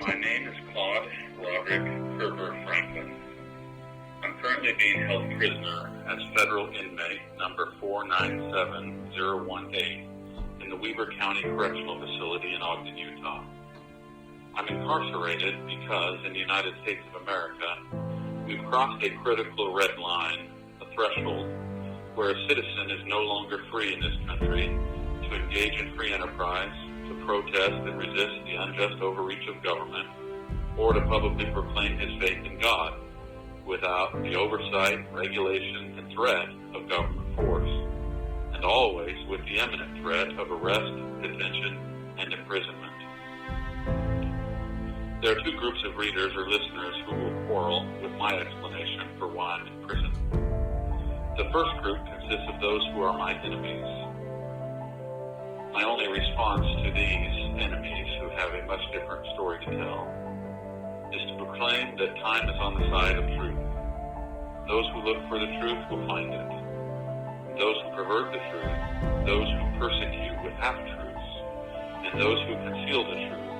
My name is Claud, Roderick, Koerber, Franklin. I'm currently being held prisoner as Federal Inmate Number 497018 in the Weber County Correctional Facility in Ogden, Utah. I'm incarcerated because in the United States of America, we've crossed a critical red line, a threshold, where a citizen is no longer free in this country to engage in free enterprise, to protest and resist the unjust overreach of government, or to publicly proclaim his faith in God without the oversight, regulation, and threat of government force, and always with the imminent threat of arrest, detention, and imprisonment. There are two groups of readers or listeners who will quarrel with my explanation for why I'm in prison. The first group consists of those who are my enemies. My only response to these enemies, who have a much different story to tell, is to proclaim that time is on the side of truth. Those who look for the truth will find it. Those who pervert the truth, those who persecute with half-truths, and those who conceal the truth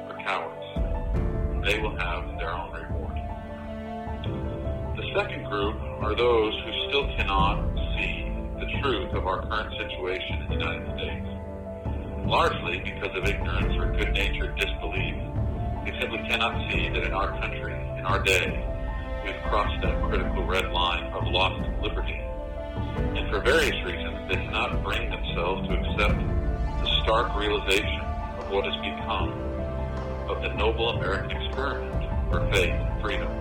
are cowards. They will have their own reward. The second group are those who still cannot see the truth of our current situation in the United States. Largely because of ignorance or good-natured disbelief, they simply cannot see that in our country, in our day, we've crossed that critical red line of lost liberty. And for various reasons, they cannot bring themselves to accept the stark realization of what has become of the noble American experiment for faith and freedom.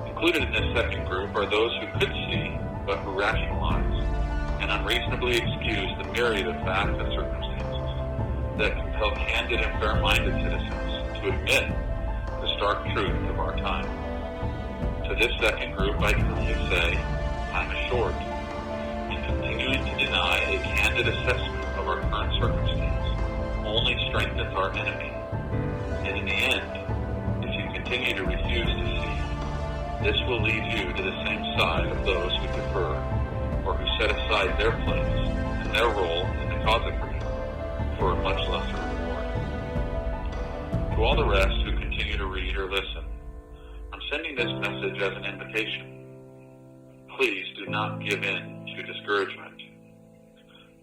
Included in this second group are those who could see, but who rationalize and unreasonably excuse the myriad of facts and circumstances that compel candid and fair-minded citizens to admit the stark truth of our time. To this second group, I can only say, time is short, and continuing to deny a candid assessment of our current circumstance only strengthens our enemy. And in the end, if you continue to refuse to see, this will lead you to the same side of those who defer or who set aside their place and their role in the cause of freedom for a much lesser reward. To all the rest who continue to read or listen, I'm sending this message as an invitation. Please do not give in to discouragement.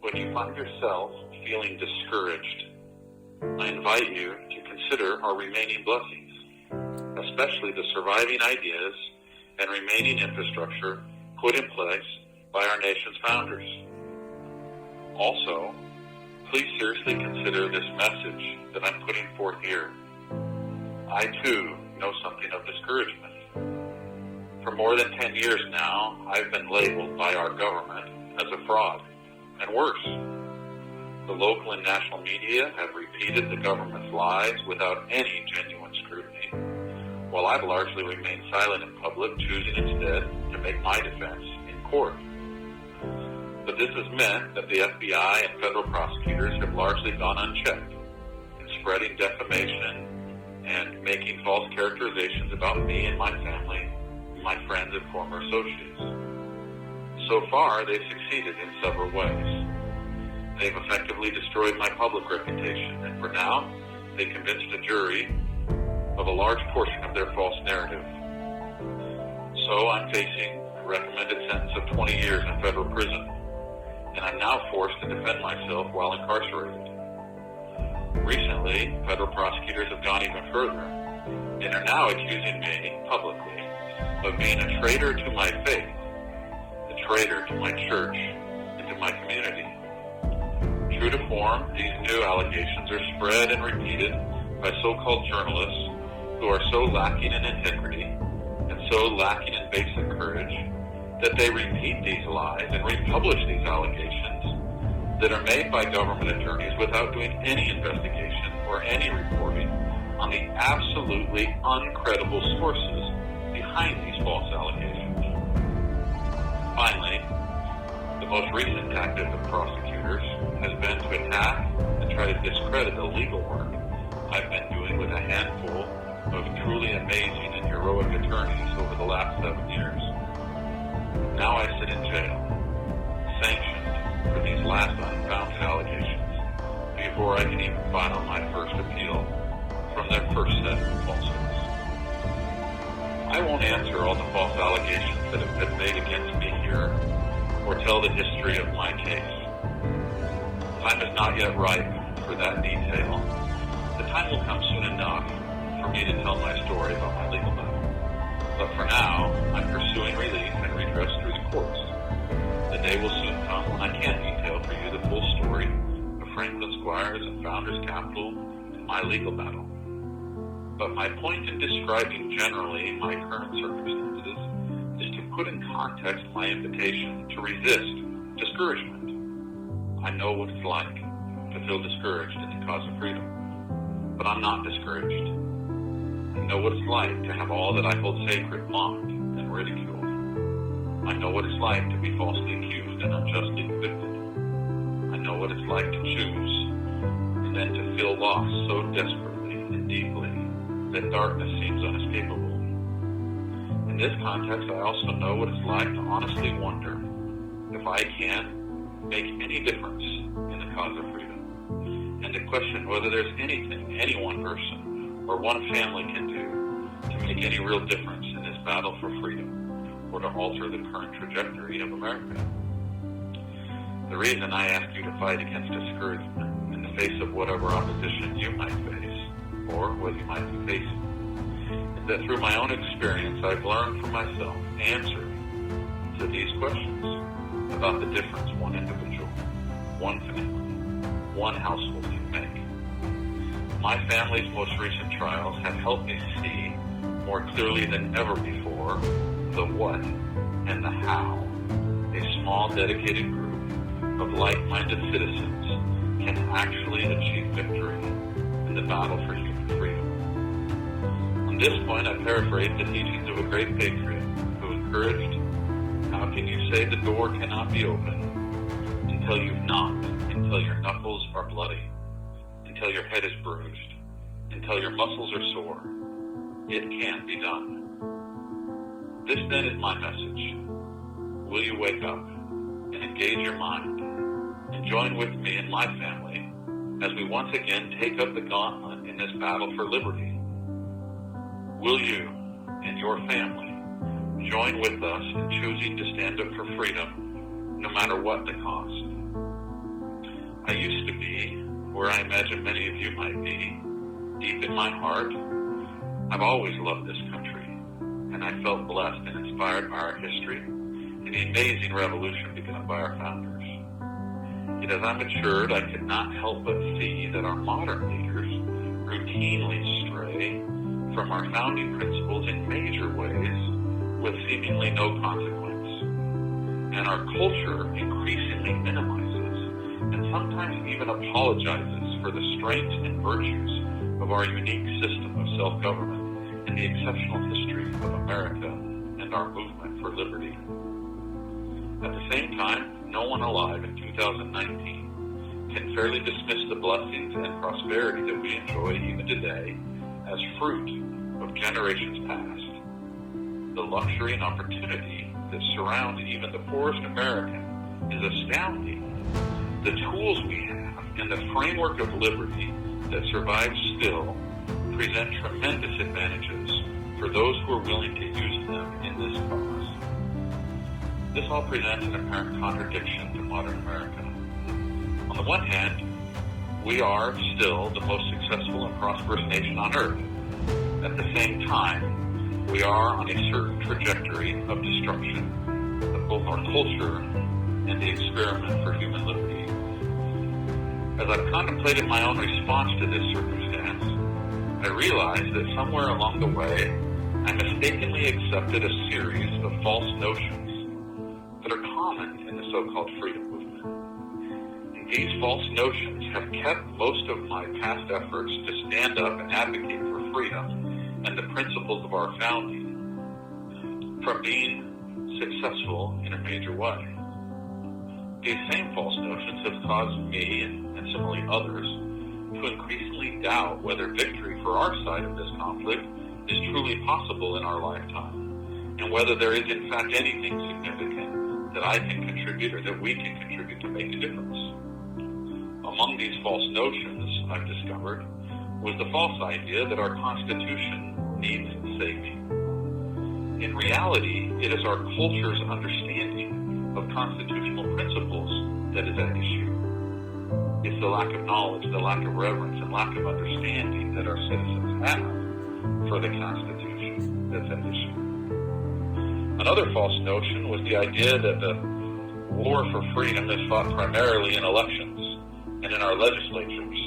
When you find yourself feeling discouraged, I invite you to consider our remaining blessings, especially the surviving ideas and remaining infrastructure put in place by our nation's founders. Also, please seriously consider this message that I'm putting forth here. I too know something of discouragement. For more than 10 years now, I've been labeled by our government as a fraud, and worse. The local and national media have repeated the government's lies without any genuine scrutiny, while I've largely remained silent in public, choosing instead to make my defense in court. But this has meant that the FBI and federal prosecutors have largely gone unchecked in spreading defamation and making false characterizations about me and my family, my friends and former associates. So far, they've succeeded in several ways. They've effectively destroyed my public reputation, and for now, they convinced a jury of a large portion of their false narrative. So I'm facing a recommended sentence of 20 years in federal prison, and I'm now forced to defend myself while incarcerated. Recently, federal prosecutors have gone even further, and are now accusing me, publicly, of being a traitor to my faith, a traitor to my church, and to my community. True to form, these new allegations are spread and repeated by so-called journalists who are so lacking in integrity and so lacking in basic courage that they repeat these lies and republish these allegations that are made by government attorneys without doing any investigation or any reporting on the absolutely uncredible sources behind these false allegations. Finally, the most recent tactic of prosecutors has been to attack and try to discredit the legal work I've been doing with a handful of truly amazing and heroic attorneys over the last 7 years. Now I sit in jail, sanctioned for these last unfounded allegations, before I can even file my first appeal from their fed with falsehoods. I won't answer all the false allegations that have been made against me here, or tell the history of my case. Time is not yet ripe for that detail. The time will come soon enough for me to tell my story about my legal battle. But for now, I'm pursuing relief and redress through the courts. The day will soon come when I can detail for you the full story of Franklin Squires and Founders Capital and my legal battle. But my point in describing generally my current circumstances is to put in context my invitation to resist discouragement. I know what it's like to feel discouraged in the cause of freedom, but I'm not discouraged. I know what it's like to have all that I hold sacred mocked and ridiculed. I know what it's like to be falsely accused and unjustly convicted. I know what it's like to choose and then to feel lost so desperately and deeply that darkness seems unescapable. In this context, I also know what it's like to honestly wonder if I can make any difference in the cause of freedom, and to question whether there's anything any one person or one family can do to make any real difference in this battle for freedom, or to alter the current trajectory of America. The reason I ask you to fight against discouragement in the face of whatever opposition you might face, or what you might be facing, is that through my own experience, I've learned for myself answers to these questions about the difference one individual, one family, one household can make. My family's most recent trials have helped me see more clearly than ever before the what and the how a small, dedicated group of like-minded citizens can actually achieve victory in the battle for human freedom. On this point, I paraphrase the teachings of a great patriot who encouraged, how can you say the door cannot be opened until you've knocked, until your knuckles are bloody, until your head is bruised, until your muscles are sore? It can be done. This then is my message. Will you wake up and engage your mind and join with me and my family as we once again take up the gauntlet in this battle for liberty? Will you and your family join with us in choosing to stand up for freedom no matter what the cost? I used to be where I imagine many of you might be. Deep in my heart, I've always loved this country, and I felt blessed and inspired by our history and the amazing revolution begun by our founders. Yet as I matured, I could not help but see that our modern leaders routinely stray from our founding principles in major ways with seemingly no consequence. And our culture increasingly minimizes and sometimes even apologizes for the strengths and virtues of our unique system of self-government and the exceptional history of America and our movement for liberty. At the same time, no one alive in 2019 can fairly dismiss the blessings and prosperity that we enjoy even today as fruit of generations past. The luxury and opportunity that surround even the poorest American is astounding. The tools we have and the framework of liberty that survives still present tremendous advantages for those who are willing to use them in this cause. This all presents an apparent contradiction to modern America. On the one hand, we are still the most successful and prosperous nation on earth. At the same time, we are on a certain trajectory of destruction of both our culture and the experiment for human liberty. As I've contemplated my own response to this circumstance, I realized that somewhere along the way, I mistakenly accepted a series of false notions that are common in the so-called freedom movement. And these false notions have kept most of my past efforts to stand up and advocate for freedom and the principles of our founding from being successful in a major way. These same false notions have caused me and similarly others to increasingly doubt whether victory for our side of this conflict is truly possible in our lifetime, and whether there is in fact anything significant that I can contribute or that we can contribute to make a difference. Among these false notions, I've discovered, was the false idea that our Constitution needs saving. In reality, it is our culture's understanding of constitutional principles that is at issue. It's the lack of knowledge, the lack of reverence, and lack of understanding that our citizens have for the Constitution that's at issue. Another false notion was the idea that the war for freedom is fought primarily in elections and in our legislatures,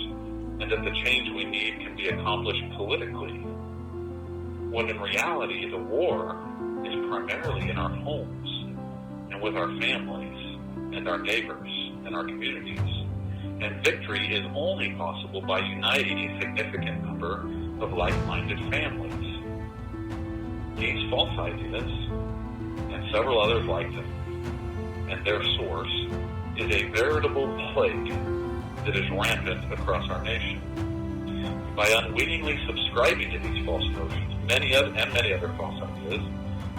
and that the change we need can be accomplished politically, when in reality the war is primarily in our homes and with our families and our neighbors and our communities. And victory is only possible by uniting a significant number of like-minded families. These false ideas, and several others like them, and their source, is a veritable plague that is rampant across our nation. By unwittingly subscribing to these false notions, many other false ideas,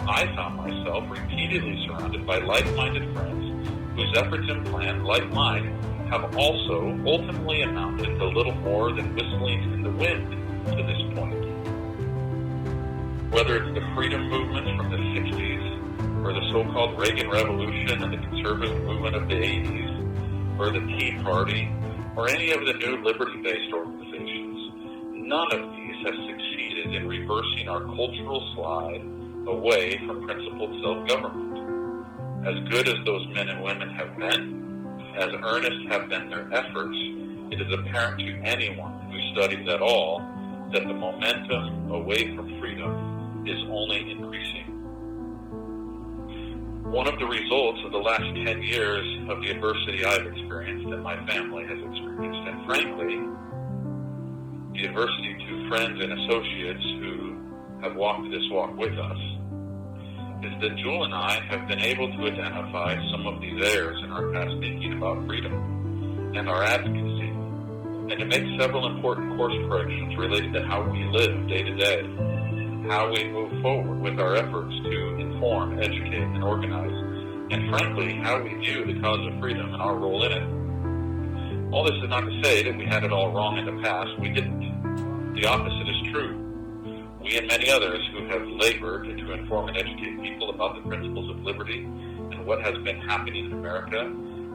I found myself repeatedly surrounded by like-minded friends whose efforts and plans, like mine, have also ultimately amounted to little more than whistling in the wind to this point. Whether it's the freedom movements from the 60s, or the so-called Reagan Revolution and the conservative movement of the 80s, or the Tea Party, or any of the new liberty-based organizations, none of these have succeeded in reversing our cultural slide away from principled self-government. As good as those men and women have been, as earnest have been their efforts, it is apparent to anyone who studies at all that the momentum away from freedom is only increasing. One of the results of the last 10 years of the adversity I've experienced and my family has experienced, and frankly, the adversity to friends and associates who have walked this walk with us, is that Jewel and I have been able to identify some of these errors in our past thinking about freedom and our advocacy, and to make several important course corrections related to how we live day to day, how we move forward with our efforts to inform, educate, and organize, and frankly, how we view the cause of freedom and our role in it. All this is not to say that we had it all wrong in the past. We didn't. The opposite is true. We and many others who have labored to inform and educate people about the principles of liberty and what has been happening in America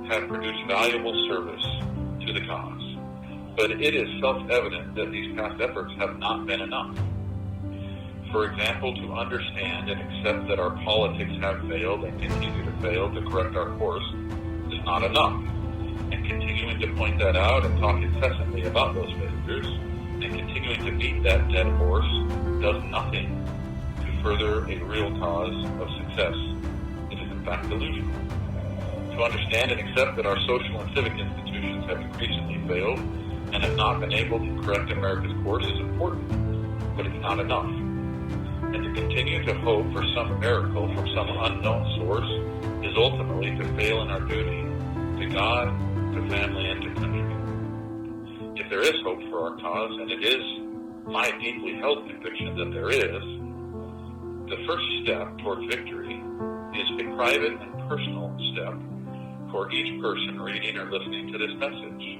have produced valuable service to the cause. But it is self-evident that these past efforts have not been enough. For example, to understand and accept that our politics have failed and continue to fail to correct our course is not enough. And continuing to point that out and talk incessantly about those failures and continuing to beat that dead horse does nothing to further a real cause of success. It is in fact delusional. To understand and accept that our social and civic institutions have increasingly failed and have not been able to correct America's course is important, but it's not enough. And to continue to hope for some miracle from some unknown source is ultimately to fail in our duty to God, to family, and to country. If there is hope for our cause, and it is my deeply held conviction that there is, the first step toward victory is a private and personal step for each person reading or listening to this message.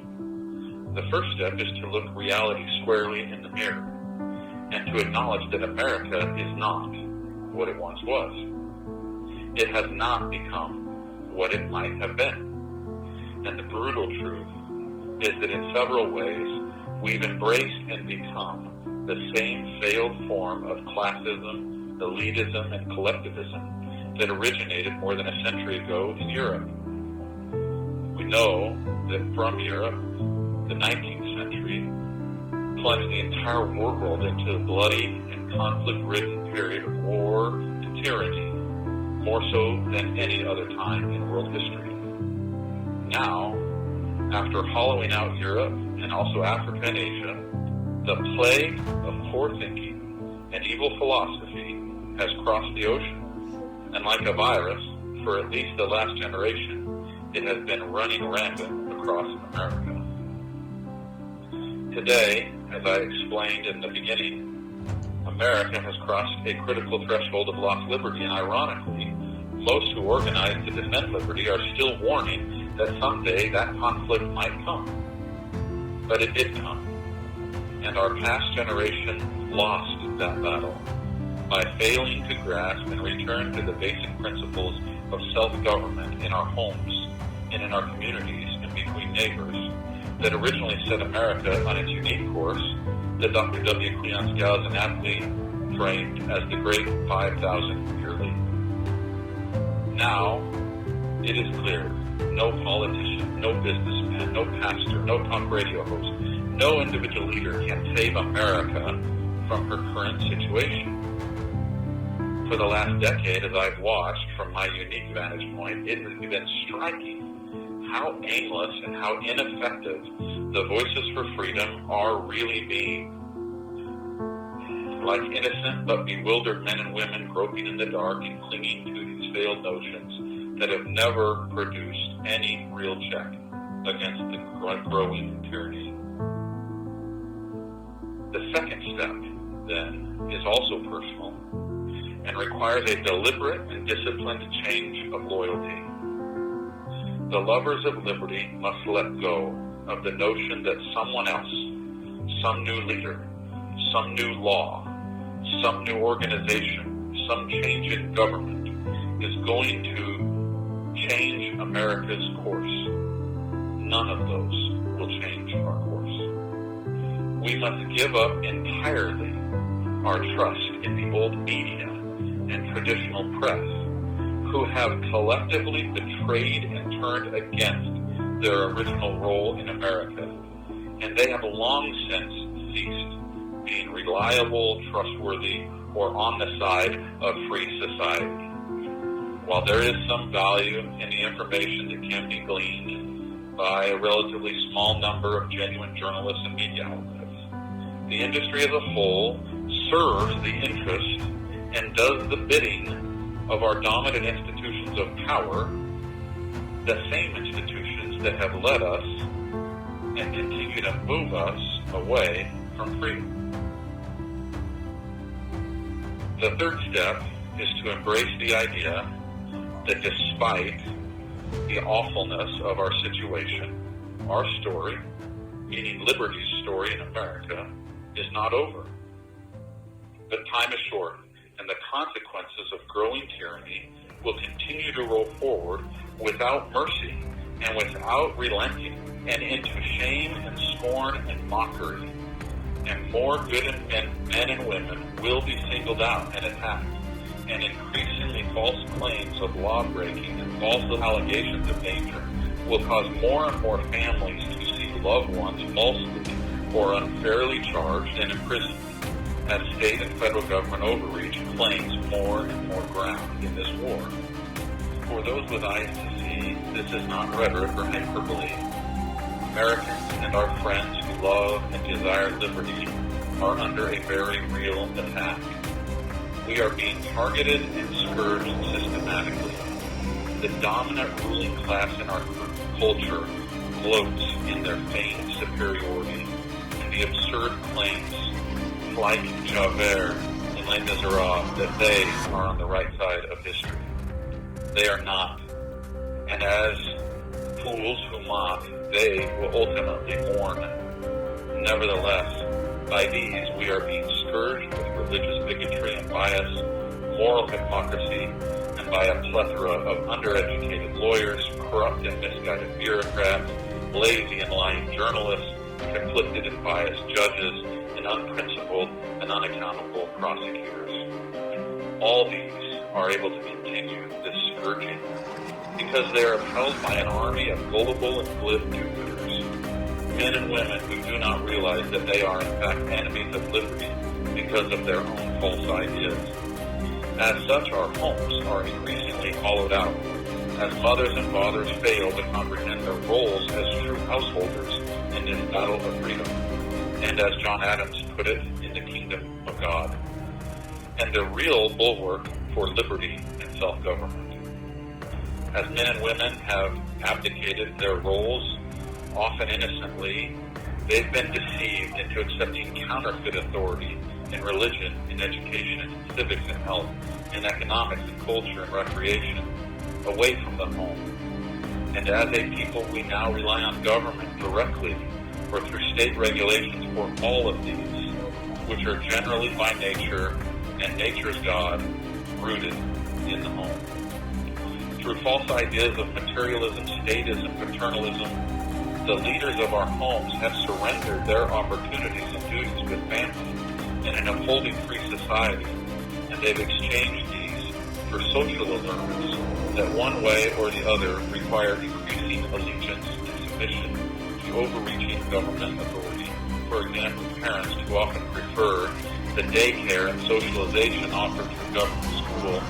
The first step is to look reality squarely in the mirror and to acknowledge that America is not what it once was. It has not become what it might have been. And the brutal truth is that in several ways, we've embraced and become the same failed form of classism, elitism, and collectivism that originated more than a century ago in Europe. We know that from Europe, the 19th century plunged the entire world into a bloody and conflict-ridden period of war and tyranny, more so than any other time in world history. Now, after hollowing out Europe and also Africa and Asia, the plague of poor thinking and evil philosophy has crossed the ocean, and like a virus, for at least the last generation, it has been running rampant across America. Today, as I explained in the beginning, America has crossed a critical threshold of lost liberty, and ironically, most who organize to defend liberty are still warning that someday that conflict might come. But it did come. and our past generation lost that battle by failing to grasp and return to the basic principles of self-government in our homes and in our communities and between neighbors that originally set America on its unique course that Dr. W. Cleon Skousen-Atley framed as the Great 5,000-Year Leap. Now, it is clear, no politician, no businessman, no pastor, no talk radio host, no individual leader can save America from her current situation. For the last decade, as I've watched from my unique vantage point, it has been striking how aimless and how ineffective the voices for freedom are really being. Like innocent but bewildered men and women groping in the dark and clinging to these failed notions that have never produced any real check against the growing tyranny. The second step, then, is also personal and requires a deliberate and disciplined change of loyalty. The lovers of liberty must let go of the notion that someone else, some new leader, some new law, some new organization, some change in government is going to change America's course. None of those will change our course. We must give up entirely our trust in the old media and traditional press, who have collectively betrayed and turned against their original role in America, and they have long since ceased being reliable, trustworthy, or on the side of free society. While there is some value in the information that can be gleaned by a relatively small number of genuine journalists and media outlets, the industry as a whole serves the interest and does the bidding of our dominant institutions of power, the same institutions that have led us and continue to move us away from freedom. The third step is to embrace the idea that despite the awfulness of our situation, our story, meaning liberty's story in America, is not over. But time is short, and the consequences of growing tyranny will continue to roll forward without mercy and without relenting, and into shame and scorn and mockery. And more good men and women will be singled out and attacked, and increasingly false claims of law-breaking and false allegations of danger will cause more and more families to see loved ones falsely or unfairly charged and imprisoned, as state and federal government overreach claims more and more ground in this war. For those with eyes to see, this is not rhetoric or hyperbole. Americans and our friends who love and desire liberty are under a very real attack. We are being targeted and scourged systematically. The dominant ruling class in our culture gloats in their feigned superiority and the absurd claims, like Javert in Les Miserables, that they are on the right side of history. They are not. And as fools who mock, they will ultimately mourn. Nevertheless, by these we are being scourged with religious bigotry and bias, moral hypocrisy, and by a plethora of undereducated lawyers, corrupt and misguided bureaucrats, lazy and lying journalists, conflicted and biased judges, and unprincipled and unaccountable prosecutors. All these are able to continue this scourging because they are upheld by an army of gullible and glib do-gooders, men and women who do not realize that they are in fact enemies of liberty because of their own false ideas. As such, our homes are increasingly hollowed out, as mothers and fathers fail to comprehend their roles as true householders in this battle of freedom, and as John Adams put it, in the kingdom of God, and the real bulwark for liberty and self-government. As men and women have abdicated their roles, often innocently, they've been deceived into accepting counterfeit authority in religion, in education, in civics and health, in economics and culture and recreation, away from the home. And as a people, we now rely on government directly or through state regulations for all of these, which are generally by nature and nature's God rooted in the home. Through false ideas of materialism, statism, paternalism, the leaders of our homes have surrendered their opportunities and duties with family in an upholding free society, and they've exchanged these for social allurements that one way or the other require increasing allegiance and submission to overreaching government authority. For example, parents who often prefer the daycare and socialization offered through government school,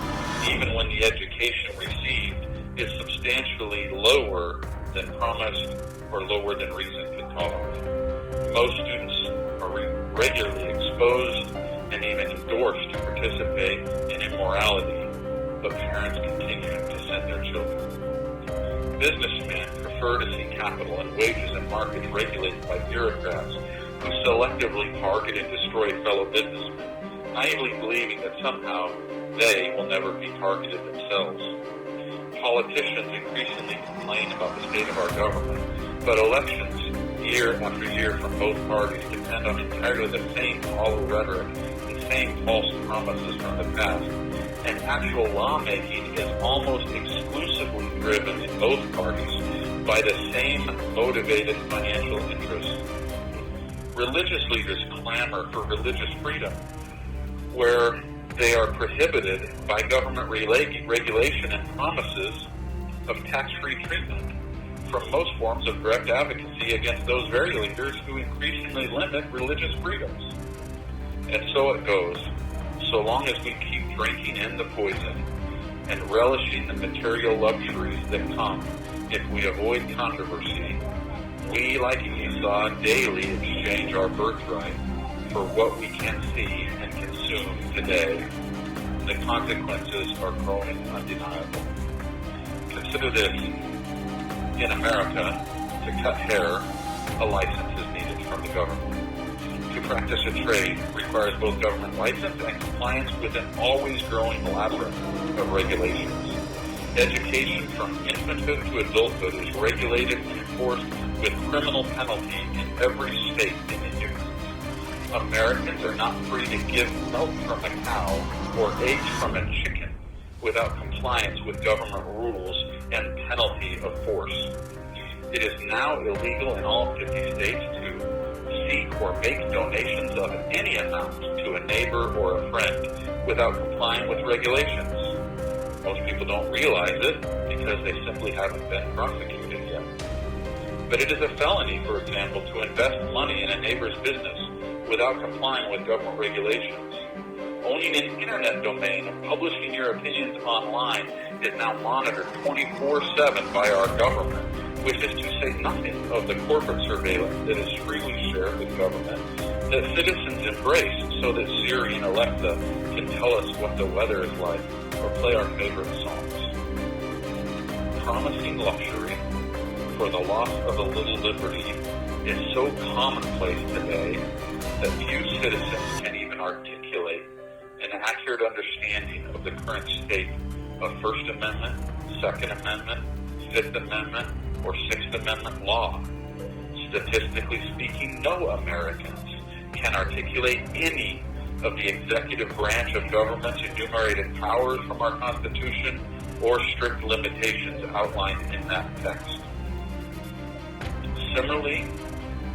even when the education received is substantially lower than promised or lower than reason can tolerate. Most students are regularly exposed and even endorsed to participate in immorality, but parents continue to send their children. Businessmen prefer to see capital and wages and markets regulated by bureaucrats who selectively target and destroy fellow businessmen, naively believing that somehow they will never be targeted themselves. Politicians increasingly complain about the state of our government, but elections year after year from both parties depend on entirely the same hollow rhetoric, the same false promises from the past, and actual lawmaking is almost exclusively driven in both parties by the same motivated financial interests. Religious leaders clamor for religious freedom, where they are prohibited by government regulation and promises of tax-free treatment from most forms of direct advocacy against those very leaders who increasingly limit religious freedoms. And so it goes. So long as we keep drinking in the poison and relishing the material luxuries that come if we avoid controversy, we, like Esau, daily exchange our birthright for what we can see and consume today. The consequences are growing undeniable. Consider this. In America, to cut hair, a license is needed from the government. To practice a trade requires both government license and compliance with an always growing labyrinth of regulations. Education from infanthood to adulthood is regulated and enforced with criminal penalty in every state in the Union. Americans are not free to give milk from a cow or eggs from a chicken without compliance with government rules and penalty of force. It is now illegal in all 50 states to seek or make donations of any amount to a neighbor or a friend without complying with regulations. Most people don't realize it because they simply haven't been prosecuted yet. But it is a felony, for example, to invest money in a neighbor's business without complying with government regulations. Owning an internet domain and publishing your opinions online is now monitored 24/7 by our government, which is to say nothing of the corporate surveillance that is freely shared with government, that citizens embrace so that Siri and Alexa can tell us what the weather is like or play our favorite songs. Promising luxury for the loss of a little liberty is so commonplace today that few citizens can even articulate an accurate understanding of the current state of First Amendment, Second Amendment, Fifth Amendment, or Sixth Amendment law. Statistically speaking, no Americans can articulate any of the executive branch of government's enumerated powers from our Constitution or strict limitations outlined in that text. Similarly,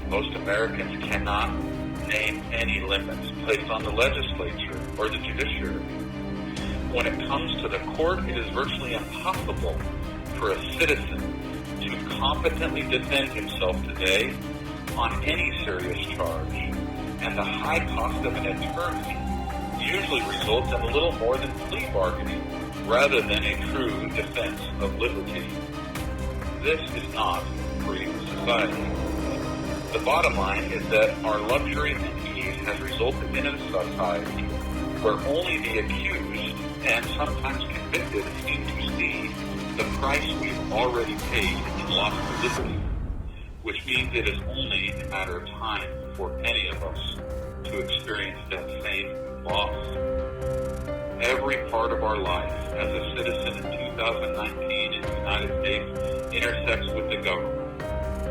most Americans cannot name any limits placed on the legislature or the judiciary. When it comes to the court, it is virtually impossible for a citizen to competently defend himself today on any serious charge, and the high cost of an attorney usually results in a little more than plea bargaining rather than a true defense of liberty. This is not free society. The bottom line is that our luxury and ease has resulted in a society where only the accused and sometimes convicted seem to see the price we've already paid in loss of liberty, which means it is only a matter of time for any of us to experience that same loss. Every part of our life as a citizen in 2019 in the United States intersects with the government.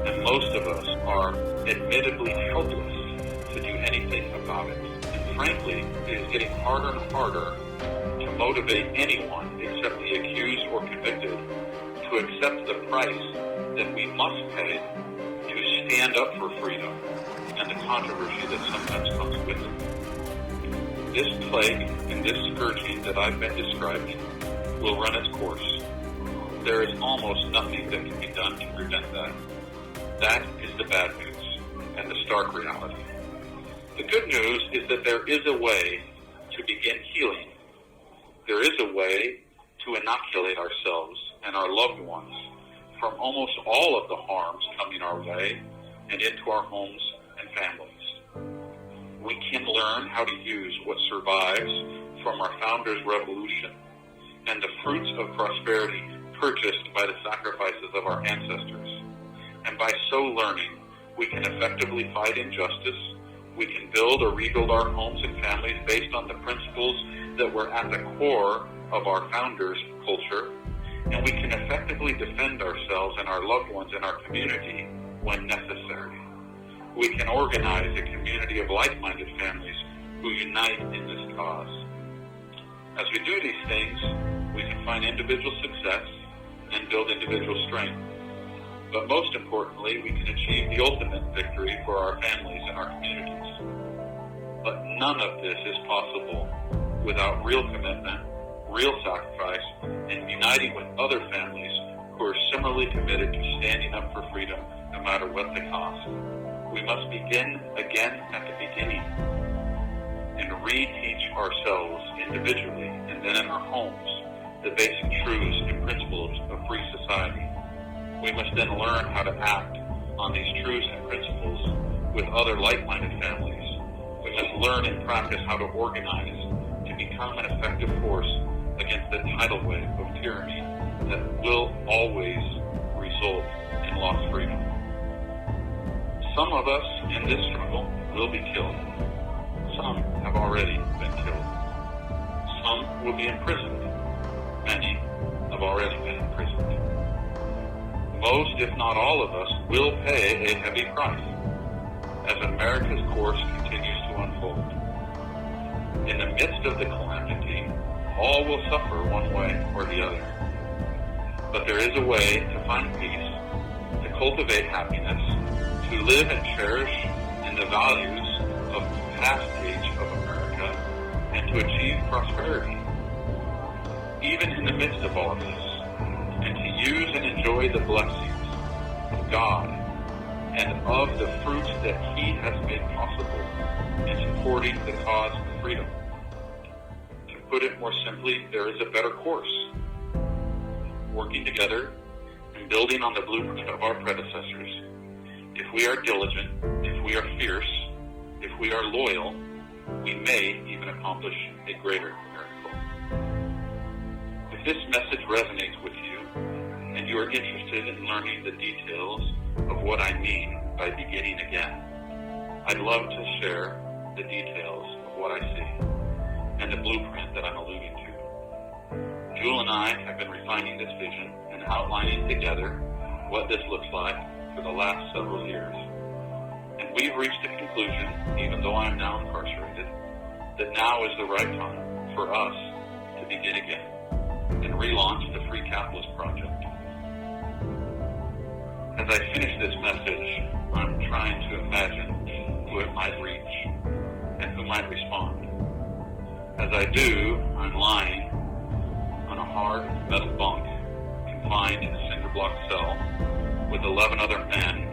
and most of us are admittedly helpless to do anything about it. And frankly, it is getting harder and harder to motivate anyone except the accused or convicted to accept the price that we must pay to stand up for freedom and the controversy that sometimes comes with it. This plague and this scourging that I've been describing will run its course. There is almost nothing that can be done to prevent that. That is the bad news and the stark reality. The good news is that there is a way to begin healing. There is a way to inoculate ourselves and our loved ones from almost all of the harms coming our way and into our homes and families. We can learn how to use what survives from our founders' revolution and the fruits of prosperity purchased by the sacrifices of our ancestors. And by so learning, we can effectively fight injustice. We can build or rebuild our homes and families based on the principles that were at the core of our founders' culture. And we can effectively defend ourselves and our loved ones in our community when necessary. We can organize a community of like-minded families who unite in this cause. As we do these things, we can find individual success and build individual strength. But most importantly, we can achieve the ultimate victory for our families and our communities. But none of this is possible without real commitment, real sacrifice, and uniting with other families who are similarly committed to standing up for freedom no matter what the cost. We must begin again at the beginning and reteach ourselves individually and then in our homes the basic truths and principles of free society. We must then learn how to act on these truths and principles with other like-minded families. We must learn and practice how to organize to become an effective force against the tidal wave of tyranny that will always result in lost freedom. Some of us in this struggle will be killed. Some have already been killed. Some will be imprisoned. Many have already been imprisoned. Most, if not all of us, will pay a heavy price as America's course continues to unfold. In the midst of the calamity, all will suffer one way or the other. But there is a way to find peace, to cultivate happiness, to live and cherish in the values of the past age of America, and to achieve prosperity, even in the midst of all of this, and to use and enjoy the blessings of God and of the fruits that He has made possible in supporting the cause of freedom. To put it more simply, there is a better course. Working together and building on the blueprint of our predecessors. If we are diligent, if we are fierce, if we are loyal, we may even accomplish a greater miracle. If this message resonates with you, and you are interested in learning the details of what I mean by beginning again, I'd love to share the details of what I see and the blueprint that I'm alluding to. Jewel and I have been refining this vision and outlining together what this looks like for the last several years. And we've reached a conclusion, even though I am now incarcerated, that now is the right time for us to begin again and relaunch the Free Capitalist Project. As I finish this message, I'm trying to imagine who it might reach and who might respond. As I do, I'm lying on a hard metal bunk, confined in a cinder-block cell with 11 other men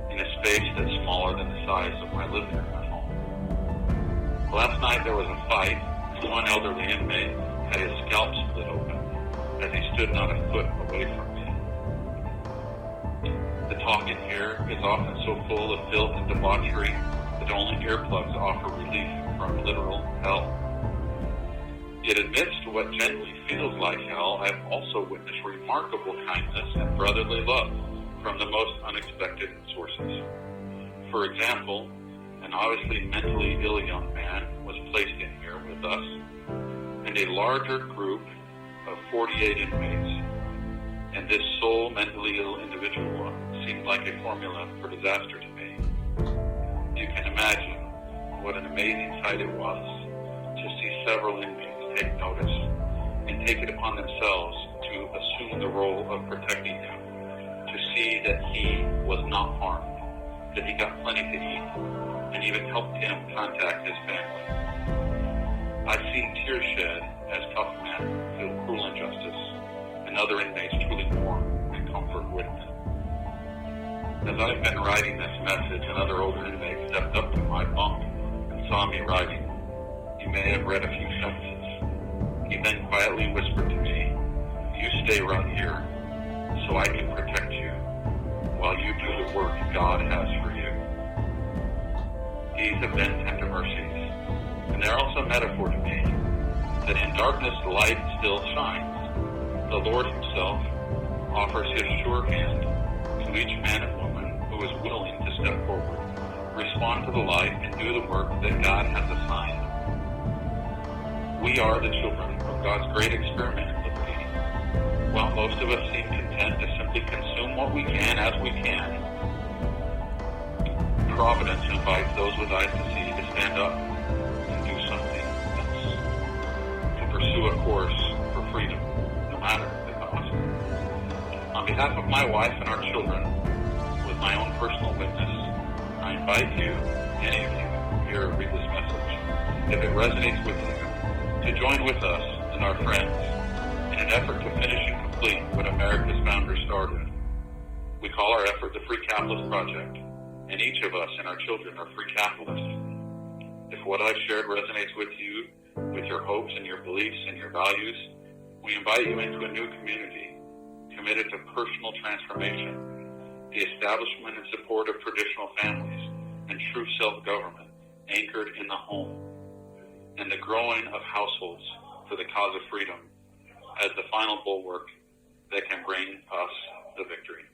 in a space that's smaller than the size of my living room at home. Last night there was a fight, and one elderly inmate had his scalp split open as he stood not a foot away from me. The talk in here is often so full of filth and debauchery that only earplugs offer relief from literal hell. Yet amidst what generally feels like hell, I have also witnessed remarkable kindness and brotherly love from the most unexpected sources. For example, an obviously mentally ill young man was placed in here with us, and a larger group of 48 inmates, and this sole mentally ill individual seemed like a formula for disaster to me. You can imagine what an amazing sight it was to see several inmates take notice and take it upon themselves to assume the role of protecting him, to see that he was not harmed, that he got plenty to eat, and even helped him contact his family. I've seen tears shed as tough men feel cruel injustice, and other inmates truly mourn and comfort with them. As I've been writing this message, another older inmate stepped up to my bunk and saw me writing. He may have read a few sentences. He then quietly whispered to me, "You stay right here so I can protect you while you do the work God has for you." These have been tender mercies, and they're also a metaphor to me that in darkness the light still shines. The Lord himself offers his sure hand to each man and woman who is willing to step forward, respond to the light, and do the work that God has assigned. We are the children of God's great experiment in liberty. While most of us seem content to simply consume what we can as we can, Providence invites those with eyes to see to stand up and do something else, to pursue a course for freedom, no matter the cost. On behalf of my wife and our children, with my own personal witness, I invite you, any of you who hear or read this message, if it resonates with you, to join with us and our friends in an effort to finish and complete what America's founders started. We call our effort the Free Capitalist Project, and each of us and our children are free capitalists. If what I've shared resonates with you, with your hopes and your beliefs and your values, we invite you into a new community committed to personal transformation, the establishment and support of traditional families, and true self-government anchored in the home, and the growing of households for the cause of freedom as the final bulwark that can bring us the victory.